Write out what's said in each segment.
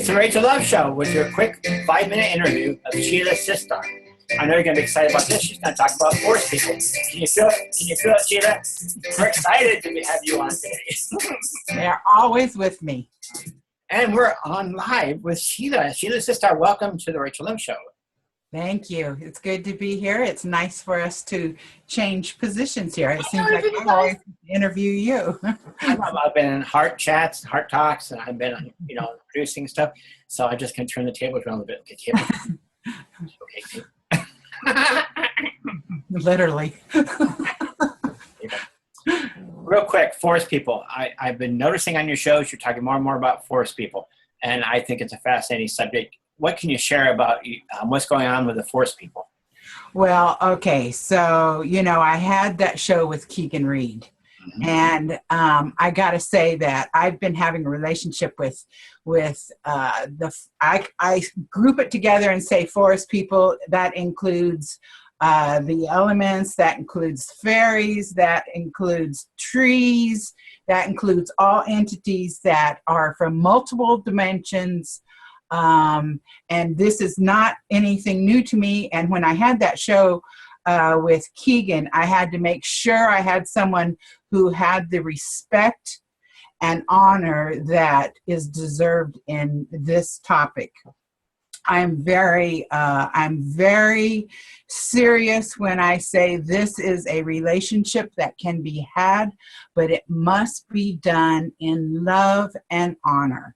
It's the Rachel Love Show with your quick 5-minute interview of Sheila SiStar. I know you're going to be excited about this. She's going to talk about forest people. Can you feel it? Can you feel it, Sheila? We're excited to have you on today. They're always with me. And we're on live with Sheila. Sheila SiStar, welcome to the Rachel Love Show. Thank you. It's good to be here. It's nice for us to change positions here. It seems like I always interview you. I've been in heart chats, heart talks, and I've been, producing stuff. So I just can turn the tables around a bit. Okay, table. Okay. Literally. Real quick, forest people. I've been noticing on your shows you're talking more and more about forest people, and I think it's a fascinating subject. What can you share about what's going on with the forest people? Well, okay, so I had that show with Keegan Reed, and I got to say that I've been having a relationship with I group it together and say forest people. That includes the elements, that includes fairies, that includes trees, that includes all entities that are from multiple dimensions. And this is not anything new to me. And when I had that show with Keegan, I had to make sure I had someone who had the respect and honor that is deserved in this topic. I'm very serious when I say this is a relationship that can be had, but it must be done in love and honor.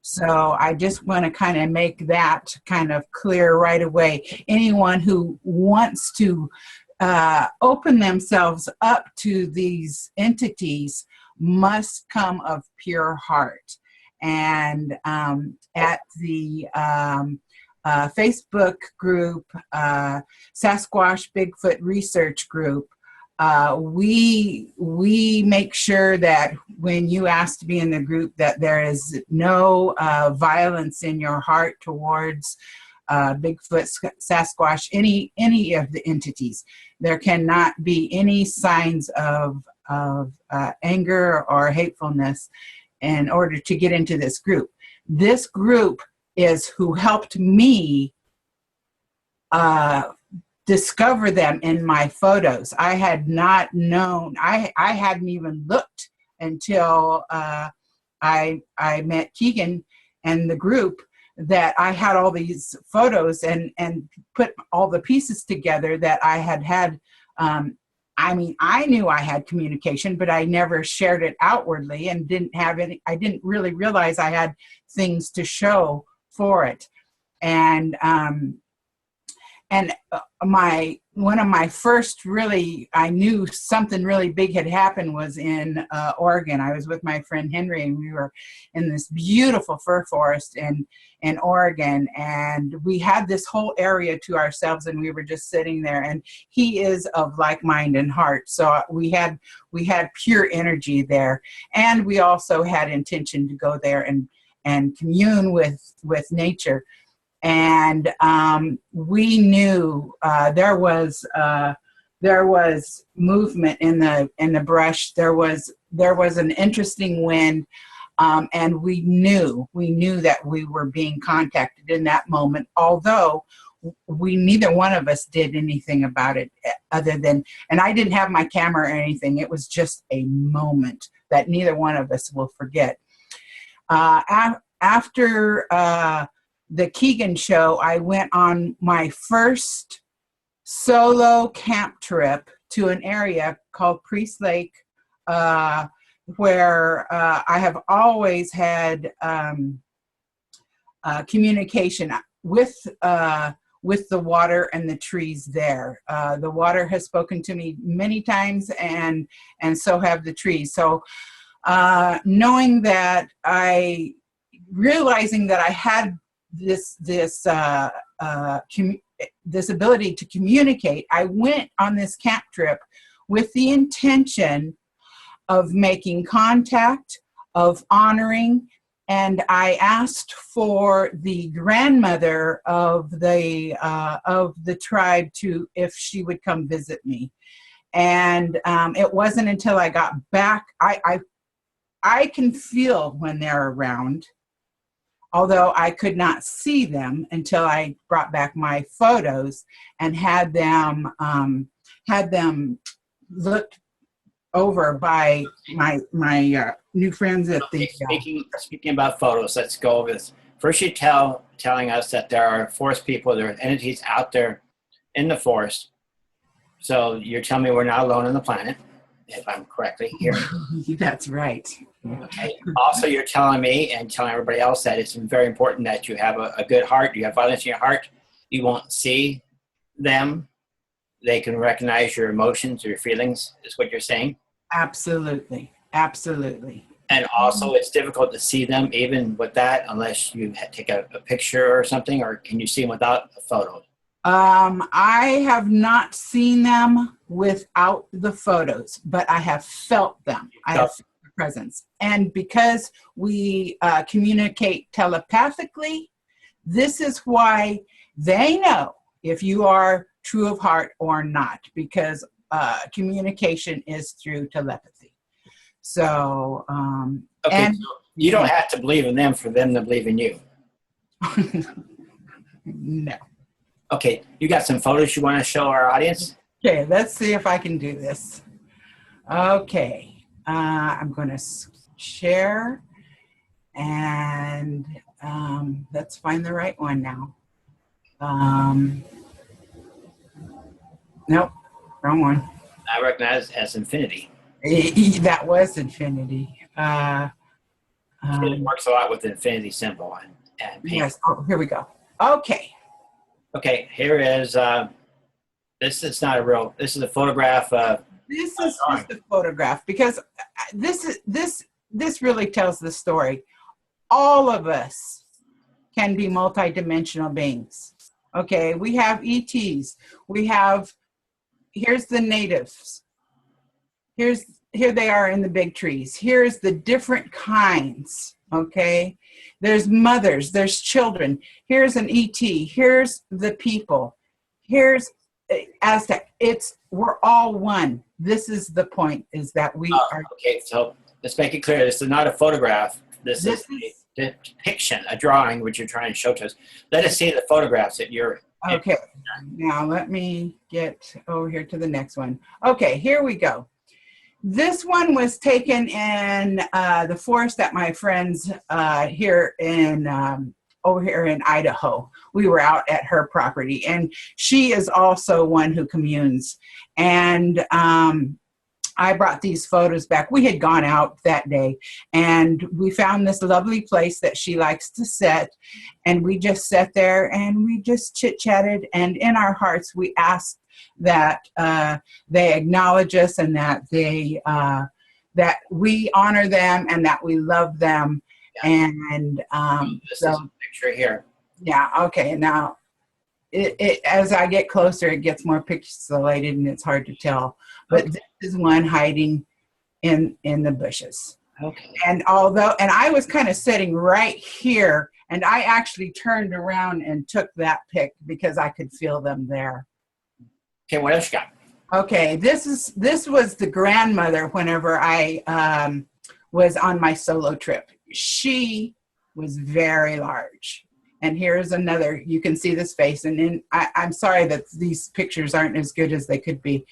So I just want to kind of make that kind of clear right away. Anyone who wants to open themselves up to these entities must come of pure heart. And at the Facebook group, Sasquatch Bigfoot Research Group, we make sure that when you ask to be in the group that there is no violence in your heart towards Bigfoot, Sasquatch, any of the entities. There cannot be any signs of anger or hatefulness in order to get into this group. This group is who helped me discover them in my photos. I had not known, I hadn't even looked until I met Keegan and the group, that I had all these photos and put all the pieces together that I had. I knew I had communication, but I never shared it outwardly and I didn't really realize I had things to show for it. And one of my first I knew something really big had happened was in Oregon. I was with my friend Henry, and we were in this beautiful fir forest in Oregon, and we had this whole area to ourselves, and we were just sitting there. And he is of like mind and heart, so we had pure energy there, and we also had intention to go there and commune with nature. And we knew there was movement in the brush. There was an interesting wind, and we knew that we were being contacted in that moment. Although neither one of us did anything about it other than, and I didn't have my camera or anything. It was just a moment that neither one of us will forget. After the Keegan show, I went on my first solo camp trip to an area called Priest Lake, where I have always had communication with the water and the trees there. The water has spoken to me many times, and so have the trees. So realizing that I had this ability to communicate, I went on this camp trip with the intention of making contact, of honoring, and I asked for the grandmother of the tribe if she would come visit me. And it wasn't until I got back, I can feel when they're around. although I could not see them until I brought back my photos and had them looked over by my new friends at the. Speaking about photos, let's go over this. First, you're telling us that there are forest people, there are entities out there in the forest. So you're telling me we're not alone on the planet, if I'm correctly here. That's right. Okay. Also, you're telling me and telling everybody else that it's very important that you have a good heart. You have violence in your heart. You won't see them. They can recognize your emotions or your feelings, is what you're saying? Absolutely. Absolutely. And also, it's difficult to see them even with that unless you take a picture or something, or can you see them without a photo? I have not seen them without the photos, but I have felt them. I have felt their presence. And because we communicate telepathically, this is why they know if you are true of heart or not, because communication is through telepathy. So, okay, so you don't have to believe in them for them to believe in you. No. Okay, you got some photos you want to show our audience? Okay, let's see if I can do this. Okay, I'm going to share, and let's find the right one now. Nope, wrong one. I recognize it as infinity. That was infinity. It works a lot with the infinity symbol. And yes, oh, here we go. Okay. Okay, here is, this is not a real, this is a photograph of. This is just a photograph because this really tells the story. All of us can be multidimensional beings. Okay, we have ETs. We have, here's the natives. Here they are in the big trees. Here's the different kinds, okay? There's mothers, there's children. Here's an ET, here's the people. Here's Aztec. We're all one. This is the point, is that we are. Okay, so let's make it clear. This is not a photograph. This is a depiction, a drawing, which you're trying to show to us. Let us see the photographs that you're. Okay, now let me get over here to the next one. Okay, here we go. This one was taken in the forest at my friend's here in over here in Idaho. We were out at her property, and she is also one who communes. And I brought these photos back. We had gone out that day, and we found this lovely place that she likes to sit, and we just sat there and we just chit-chatted, and in our hearts we asked that they acknowledge us, and that they that we honor them, and that we love them. Yeah. And this is a picture here. Yeah. Okay. Now, as I get closer, it gets more pixelated, and it's hard to tell. But this is one hiding in the bushes. Okay. And I was kind of sitting right here, and I actually turned around and took that pic because I could feel them there. Okay, what else you got? Okay, this was the grandmother whenever I was on my solo trip. She was very large. And here's another, you can see this face. And then I'm sorry that these pictures aren't as good as they could be.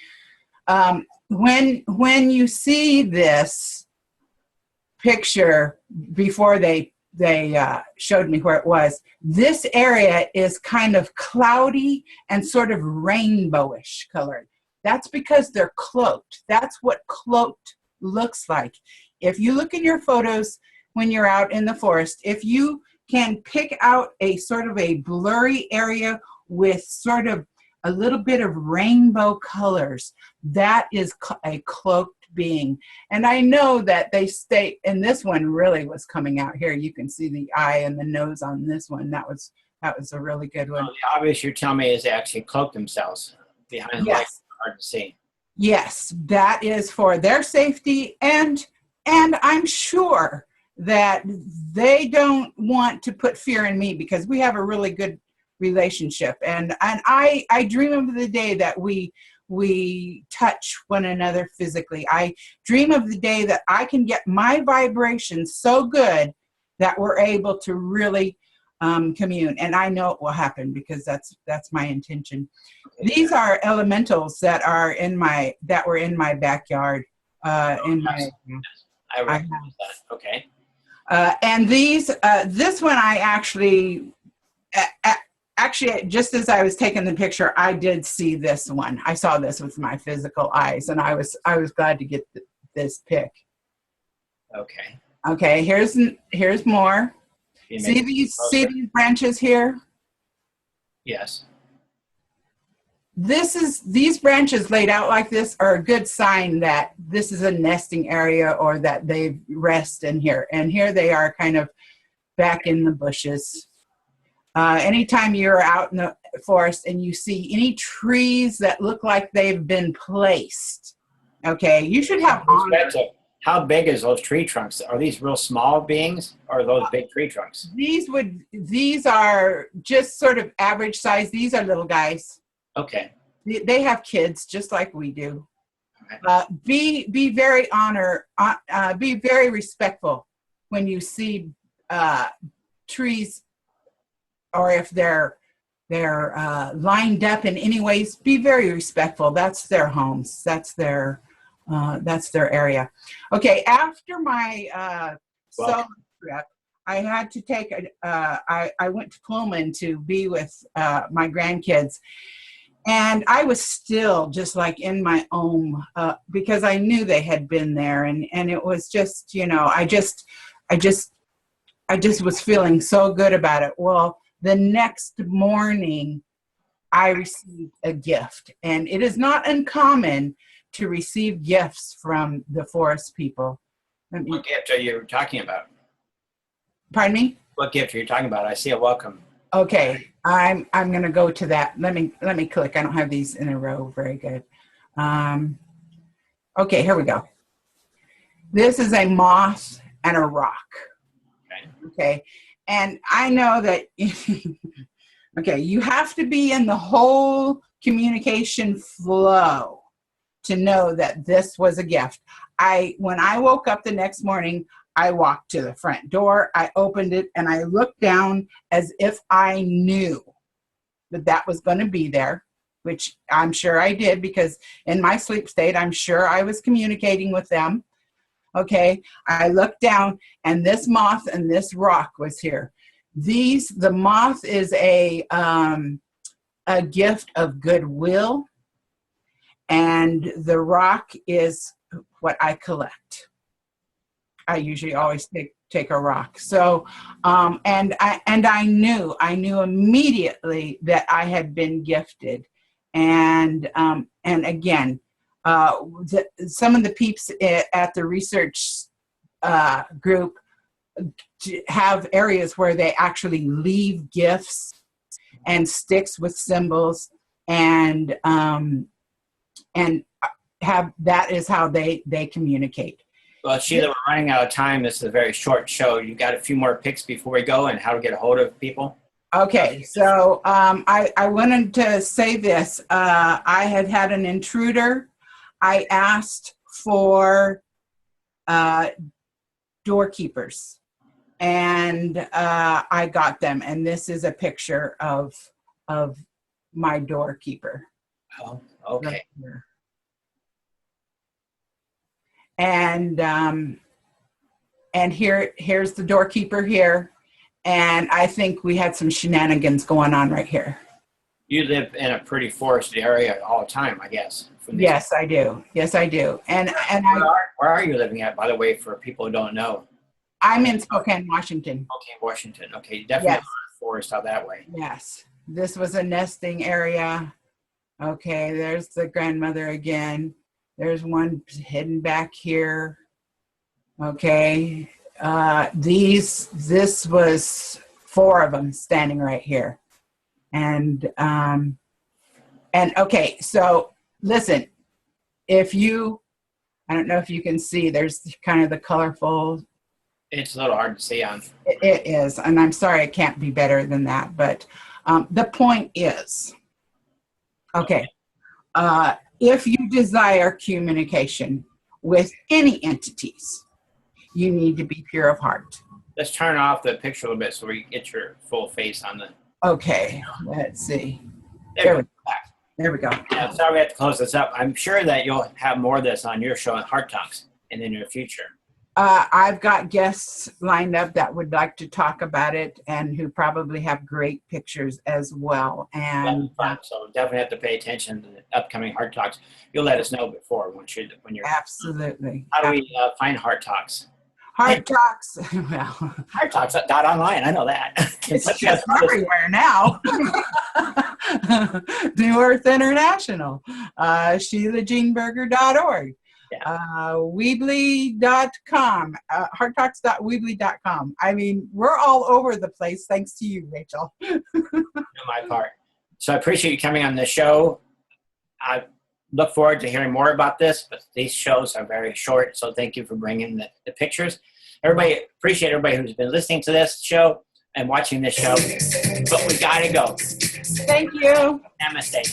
When you see this picture before they showed me where it was, this area is kind of cloudy and sort of rainbowish colored. That's because they're cloaked. That's what cloaked looks like. If you look in your photos when you're out in the forest, if you can pick out a sort of a blurry area with sort of a little bit of rainbow colors, that is a cloaked being. And I know that they state, and this one really was coming out here. You can see the eye and the nose on this one. That was a really good one. Well, the obvious you're telling me is they actually cloak themselves behind light. Hard to see. Yes, that is for their safety, and I'm sure that they don't want to put fear in me, because we have a really good relationship, and I dream of the day that we touch one another physically. I dream of the day that I can get my vibration so good that we're able to really commune. And I know it will happen because that's my intention. These are elementals that were in my backyard. I recognize that. Okay. And this one I actually, just as I was taking the picture, I did see this one. I saw this with my physical eyes, and I was glad to get this pic. Okay. Okay. Here's more. See these branches here? Yes. These branches laid out like this are a good sign that this is a nesting area or that they rest in here. And here they are kind of back in the bushes. Anytime you're out in the forest and you see any trees that look like they've been placed, okay, you should have honor. How big is those tree trunks? Are these real small beings or are those big tree trunks? These are just sort of average size. These are little guys. Okay. They have kids just like we do. Okay. Be very be very respectful when you see trees, or if they're lined up in any ways. Be very respectful. That's their homes. That's their area. Okay. After my solo trip, I had to take I went to Pullman to be with my grandkids. And I was still just like in my own, because I knew they had been there, and it was just, I just was feeling so good about it. Well, the next morning I received a gift, and it is not uncommon to receive gifts from the forest people. What gift are you talking about? Pardon me? What gift are you talking about? I see a welcome. Okay, I'm going to go to that. Let me click. I don't have these in a row. Very good. Okay, here we go. This is a moth and a rock. Okay, and I know that. Okay, you have to be in the whole communication flow to know that this was a gift. When I woke up the next morning, I walked to the front door, I opened it, and I looked down as if I knew that was going to be there, which I'm sure I did, because in my sleep state, I'm sure I was communicating with them. Okay, I looked down, and this moth and this rock was here. The moth is a gift of goodwill, and the rock is what I collect. I usually always take a rock. So, and I knew immediately that I had been gifted, and again, some of the peeps at the research group have areas where they actually leave gifts and sticks with symbols, and have that is how they communicate. Well, Sheila, we're running out of time. This is a very short show. You got a few more picks before we go, and how to get a hold of people? Okay, so I wanted to say this. I had an intruder. I asked for doorkeepers, and I got them. And this is a picture of my doorkeeper. Oh, okay. Right here. And here's the doorkeeper here, and I think we had some shenanigans going on right here. You live in a pretty forested area all the time, I guess. Yes, I do. Yes, I do. And where are you living at, by the way, for people who don't know? I'm in Spokane, Washington. Okay, Washington. Okay, definitely yes. Forest out that way. Yes, this was a nesting area. Okay, there's the grandmother again. There's one hidden back here. Okay, this was 4 of them standing right here, and okay. So listen, I don't know if you can see. There's kind of the colorful. It's a little hard to see on. It is, and I'm sorry, it can't be better than that. But the point is, okay. If you desire communication with any entities, you need to be pure of heart. let's turn off the picture a little bit so we get your full face on the. Okay, let's see. There we go. There we go. Yeah, sorry we have to close this up. I'm sure that you'll have more of this on your show on Heart Talks in the near future. I've got guests lined up that would like to talk about it and who probably have great pictures as well. And so definitely have to pay attention to the upcoming Heart Talks. You'll let us know before when you're. Absolutely. How do we find Heart Talks? Heart Talks. Well, Heart Talks .online. I know that. It's just everywhere now. New Earth International. SheilaJeanberger.org. Yeah. Weebly.com, hearttalks.weebly.com. I mean, we're all over the place thanks to you, Rachel. On my part. So I appreciate you coming on the show. I look forward to hearing more about this, but these shows are very short, so thank you for bringing the pictures. Appreciate everybody who's been listening to this show and watching this show, but we gotta go. Thank you. Namaste.